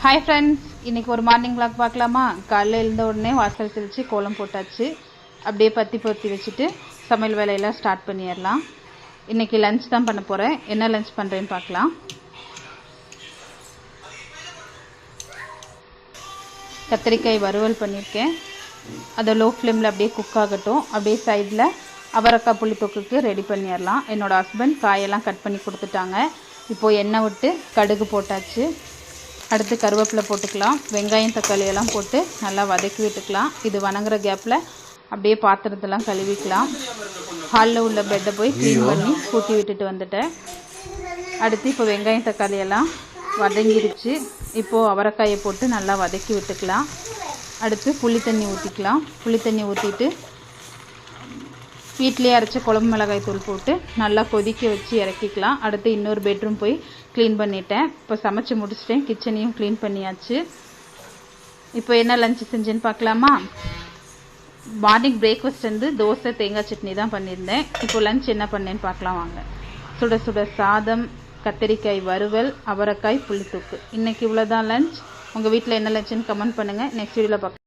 Hi friends, இன்றைக்கி ஒரு morning vlog பார்க்கலாமா? காலையில் எழுந்த உடனே வாசல் தெளித்து கோலம் போட்டாச்சு. அப்படியே பற்றி வச்சுட்டு சமையல் வேலையெல்லாம் ஸ்டார்ட் பண்ணிடலாம். இன்றைக்கி லஞ்ச் தான் பண்ண போகிறேன். என்ன லஞ்ச் பண்ணுறேன்னு பார்க்கலாம். கத்திரிக்காய் வறுவல் பண்ணியிருக்கேன். அதை லோ ஃப்ளேமில் அப்படியே குக் ஆகட்டும். அப்படியே சைடில் அவரைக்காய் புளித்தொக்குக்கு ரெடி பண்ணிடலாம். என்னோடய ஹஸ்பண்ட் காயெல்லாம் கட் பண்ணி கொடுத்துட்டாங்க. இப்போது எண்ணெய் விட்டு கடுகு போட்டாச்சு. அடுத்து கருவேப்பிலை போட்டுக்கலாம். வெங்காயம் தக்காளி எல்லாம் போட்டு நல்லா வதக்கி விட்டுக்கலாம். இது வணங்குற கேப்பில் அப்படியே பாத்திரத்தெல்லாம் கழுவிக்கலாம். ஹாலில் உள்ள பெட்டை போய் க்ளீன் பண்ணி கூட்டி விட்டுட்டு வந்துட்டேன். அடுத்து இப்போ வெங்காயம் தக்காளி எல்லாம் வதங்கிடுச்சு. இப்போது அவரைக்காயை போட்டு நல்லா வதக்கி விட்டுக்கலாம். அடுத்து புளி தண்ணி ஊற்றிக்கலாம். புளி தண்ணி ஊற்றிட்டு வீட்டிலே அரைச்ச குழம்பு மிளகாய் தூள் போட்டு நல்லா கொதிக்க வச்சு இறக்கிக்கலாம். அடுத்து இன்னொரு பெட்ரூம் போய் க்ளீன் பண்ணிட்டேன். இப்போ சமைச்சு முடிச்சிட்டேன். கிச்சனையும் க்ளீன் பண்ணியாச்சு. இப்போ என்ன லஞ்சு செஞ்சேன்னு பார்க்கலாமா? மார்னிங் பிரேக்ஃபாஸ்ட் வந்து தோசை தேங்காய் சட்னி தான் பண்ணியிருந்தேன். இப்போ லஞ்ச் என்ன பண்ணேன்னு பார்க்கலாம் வாங்க. சுட சுட சாதம், கத்திரிக்காய் வறுவல், அவரைக்காய் புளித்தொக்கு. இன்றைக்கி இவ்வளோதான் லஞ்ச். உங்கள் வீட்டில் என்ன லஞ்சுன்னு கமெண்ட் பண்ணுங்கள். நெக்ஸ்ட் வீடியோவில் பார்க்கலாம்.